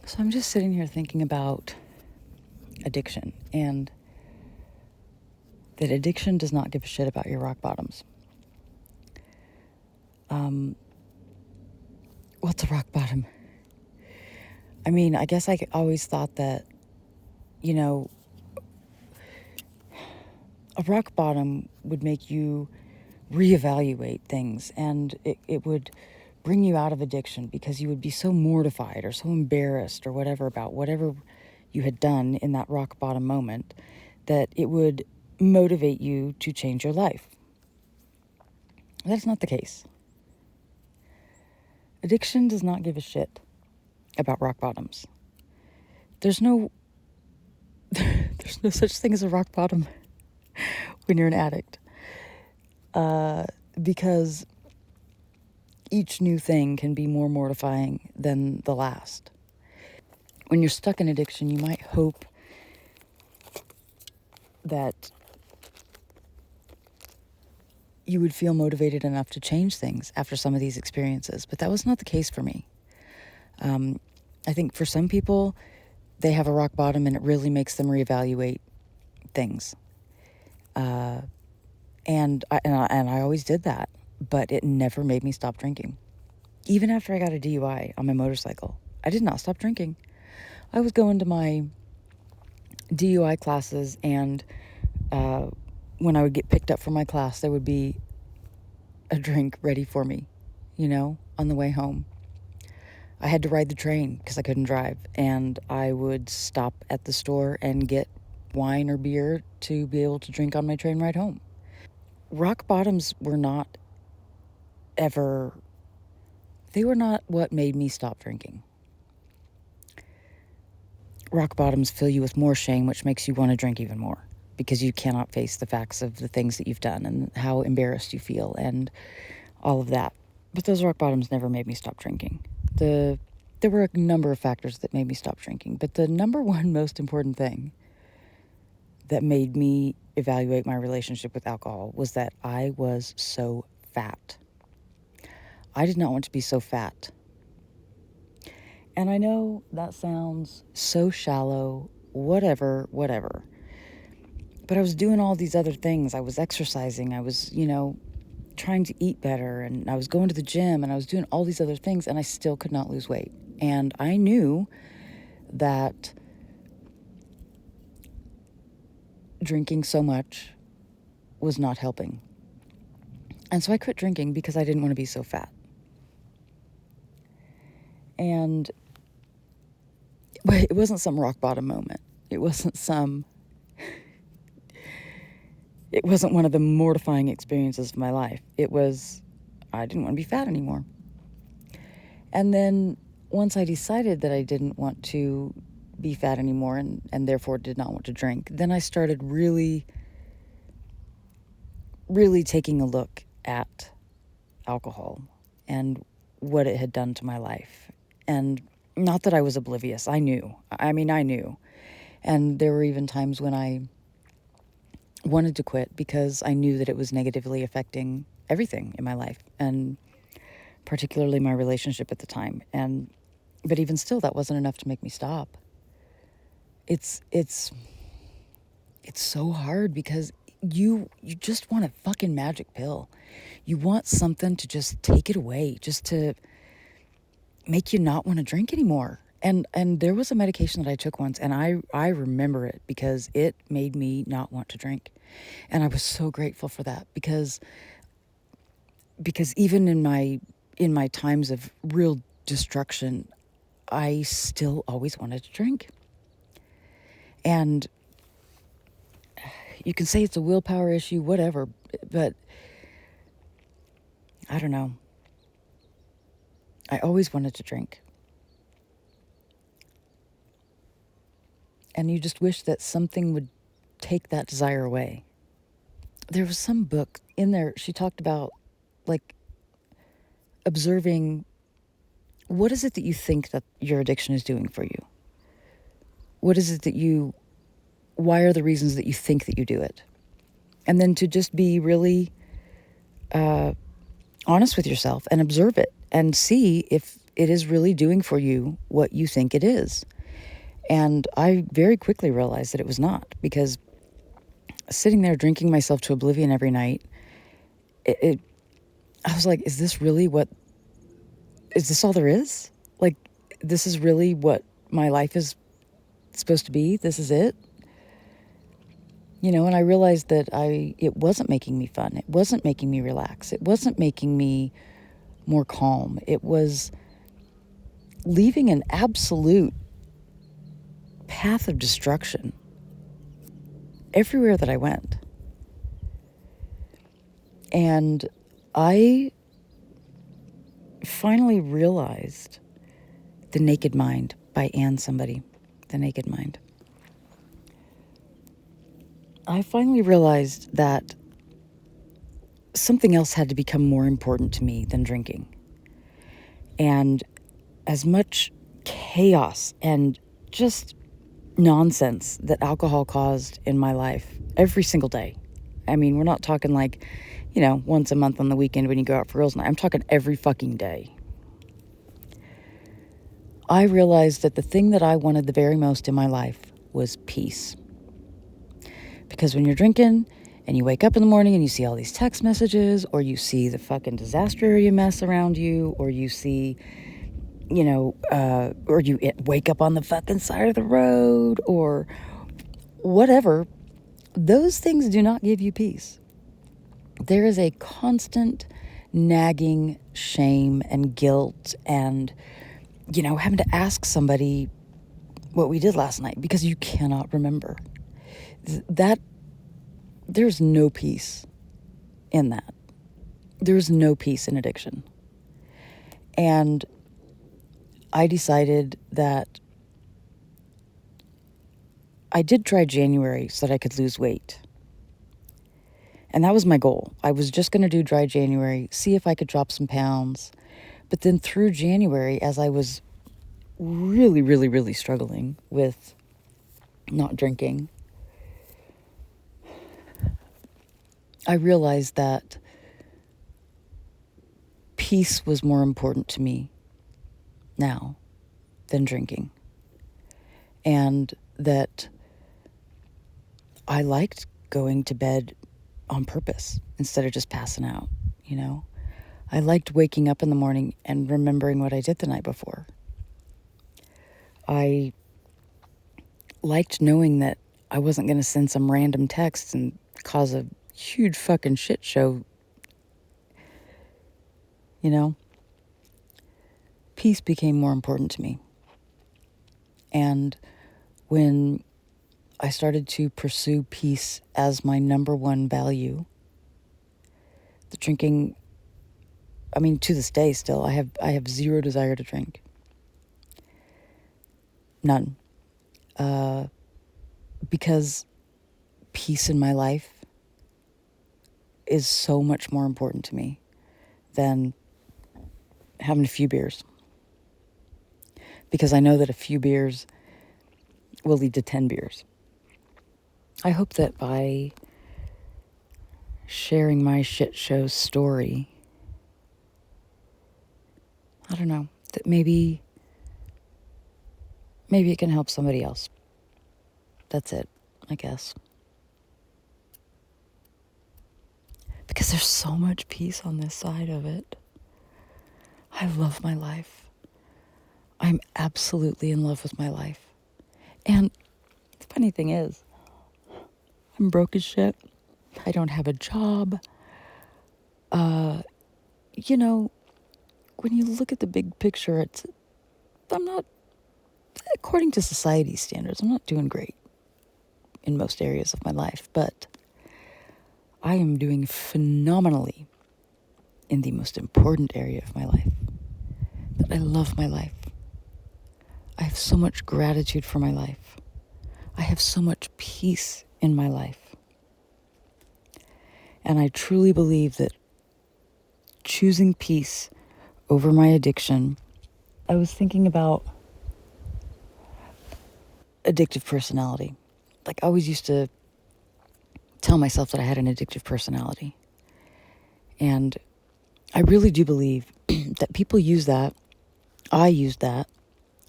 So I'm just sitting here thinking about addiction, and that addiction does not give a shit about your rock bottoms. What's a rock bottom? I mean, I guess I always thought that, a rock bottom would make you reevaluate things, and it would bring you out of addiction because you would be so mortified or so embarrassed or whatever about whatever you had done in that rock bottom moment that it would motivate you to change your life. That's not the case. Addiction does not give a shit about rock bottoms. There's no such thing as a rock bottom when you're an addict. Because each new thing can be more mortifying than the last. When you're stuck in addiction, you might hope that you would feel motivated enough to change things after some of these experiences, but that was not the case for me. I think for some people, they have a rock bottom and it really makes them reevaluate things. And I always did that, but it never made me stop drinking. Even after I got a DUI on my motorcycle, I did not stop drinking. I was going to my DUI classes, and when I would get picked up from my class, there would be a drink ready for me, on the way home. I had to ride the train because I couldn't drive, and I would stop at the store and get wine or beer to be able to drink on my train ride home. Rock bottoms were not what made me stop drinking. Rock bottoms fill you with more shame, which makes you want to drink even more because you cannot face the facts of the things that you've done and how embarrassed you feel and all of that. But those rock bottoms never made me stop drinking. There were a number of factors that made me stop drinking, but the number one most important thing that made me evaluate my relationship with alcohol was that I was so fat. I did not want to be so fat. And I know that sounds so shallow, whatever. But I was doing all these other things. I was exercising. I was, trying to eat better. And I was going to the gym. And I was doing all these other things. And I still could not lose weight. And I knew that drinking so much was not helping. And so I quit drinking because I didn't want to be so fat. And it wasn't some rock bottom moment. It wasn't one of the mortifying experiences of my life. It was, I didn't want to be fat anymore. And then once I decided that I didn't want to be fat anymore and therefore did not want to drink, then I started really, really taking a look at alcohol and what it had done to my life. And not that I was oblivious. I knew. I knew. And there were even times when I wanted to quit because I knew that it was negatively affecting everything in my life, and particularly my relationship at the time. But even still, that wasn't enough to make me stop. It's so hard because you just want a fucking magic pill. You want something to just take it away, just to make you not want to drink anymore. And there was a medication that I took once, and I remember it because it made me not want to drink. And I was so grateful for that because even in my times of real destruction, I still always wanted to drink. And you can say it's a willpower issue, whatever, but I don't know. I always wanted to drink. And you just wish that something would take that desire away. There was some book in there, she talked about, observing what is it that you think that your addiction is doing for you? What is it why are the reasons that you think that you do it? And then to just be really honest with yourself and observe it and see if it is really doing for you what you think it is. And I very quickly realized that it was not, because sitting there drinking myself to oblivion every night, I was like, is this all there is? Like, this is really what my life is supposed to be? This is it? And I realized that it wasn't making me fun. It wasn't making me relax. It wasn't making me more calm. It was leaving an absolute path of destruction everywhere that I went. And I finally realized The Naked Mind by Anne somebody. The Naked Mind. I finally realized that something else had to become more important to me than drinking. And as much chaos and just nonsense that alcohol caused in my life every single day. I mean, we're not talking like, once a month on the weekend when you go out for girls' night. I'm talking every fucking day. I realized that the thing that I wanted the very most in my life was peace. Because when you're drinking and you wake up in the morning and you see all these text messages, or you see the fucking disaster area mess around you, or you see, or you wake up on the fucking side of the road, or whatever, those things do not give you peace. There is a constant nagging shame and guilt and, having to ask somebody what we did last night because you cannot remember. There's no peace in that. There's no peace in addiction. And I decided that I did try January so that I could lose weight. And that was my goal. I was just going to do dry January, see if I could drop some pounds. But then through January, as I was really, really, really struggling with not drinking, I realized that peace was more important to me now than drinking. And that I liked going to bed on purpose instead of just passing out, I liked waking up in the morning and remembering what I did the night before. I liked knowing that I wasn't going to send some random text and cause a huge fucking shit show. Peace became more important to me. And when I started to pursue peace as my number one value, the drinking, to this day still, I have zero desire to drink. None. Because peace in my life is so much more important to me than having a few beers. Because I know that a few beers will lead to 10 beers. I hope that by sharing my shit show story, I don't know, that maybe it can help somebody else. That's it, I guess. Because there's so much peace on this side of it. I love my life. I'm absolutely in love with my life. And the funny thing is, I'm broke as shit. I don't have a job. When you look at the big picture, I'm not, according to society's standards, I'm not doing great in most areas of my life, but I am doing phenomenally in the most important area of my life. That I love my life. I have so much gratitude for my life. I have so much peace in my life. And I truly believe that choosing peace over my addiction, I was thinking about addictive personality. Like, I always used to tell myself that I had an addictive personality. And I really do believe that people use that I used that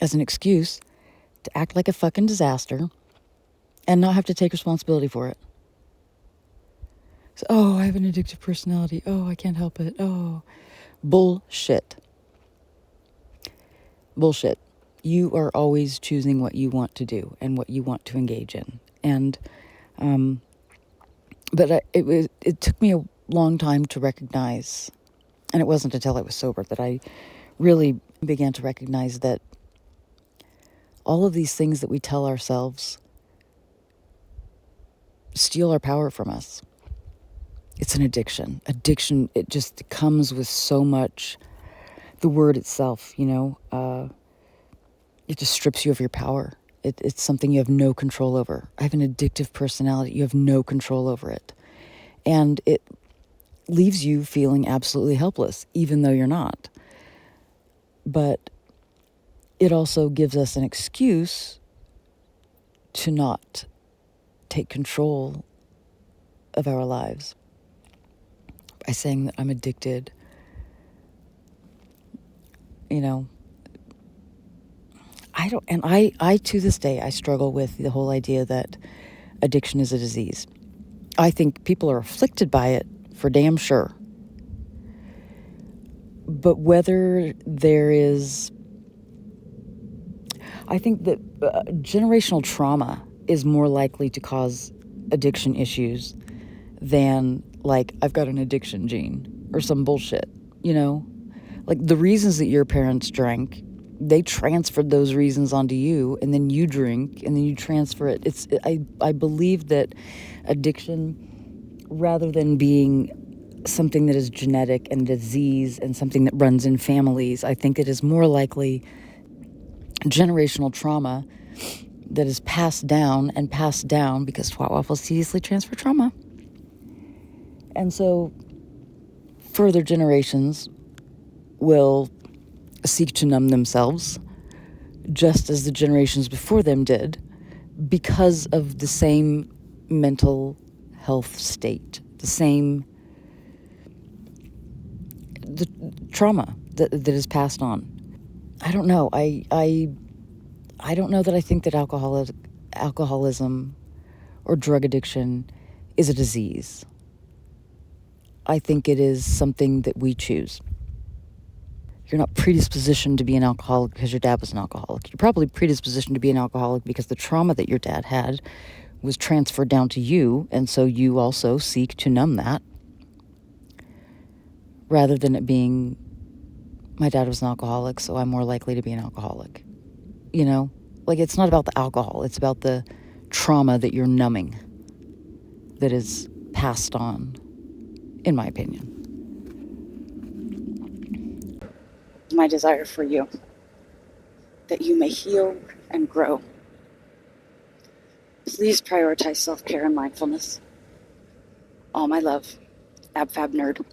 as an excuse to act like a fucking disaster and not have to take responsibility for it. So, oh, I have an addictive personality. Oh, I can't help it. Oh, bullshit. Bullshit. You are always choosing what you want to do and what you want to engage in. And, but it took me a long time to recognize, and it wasn't until I was sober that I really began to recognize that all of these things that we tell ourselves steal our power from us. It's an addiction. Addiction, it just comes with so much, the word itself, it just strips you of your power. It's something you have no control over. I have an addictive personality. You have no control over it. And it leaves you feeling absolutely helpless, even though you're not. But it also gives us an excuse to not take control of our lives by saying that I'm addicted. I to this day, I struggle with the whole idea that addiction is a disease. I think people are afflicted by it for damn sure. But whether there is, I think that generational trauma is more likely to cause addiction issues than like, I've got an addiction gene or some bullshit, Like the reasons that your parents drank, they transferred those reasons onto you, and then you drink, and then you transfer it. I believe that addiction, rather than being something that is genetic and disease and something that runs in families, I think it is more likely generational trauma that is passed down because twat waffles seriously transfer trauma. And so further generations will seek to numb themselves just as the generations before them did, because of the same mental health state, the trauma that is passed on. I don't know. I don't know that I think that alcoholism or drug addiction is a disease. I think it is something that we choose. You're not predispositioned to be an alcoholic because your dad was an alcoholic. You're probably predispositioned to be an alcoholic because the trauma that your dad had was transferred down to you, and so you also seek to numb that, rather than it being, my dad was an alcoholic, so I'm more likely to be an alcoholic. Like, it's not about the alcohol, it's about the trauma that you're numbing that is passed on, in my opinion. My desire for you, that you may heal and grow. Please prioritize self-care and mindfulness. All my love, AbFabNerd.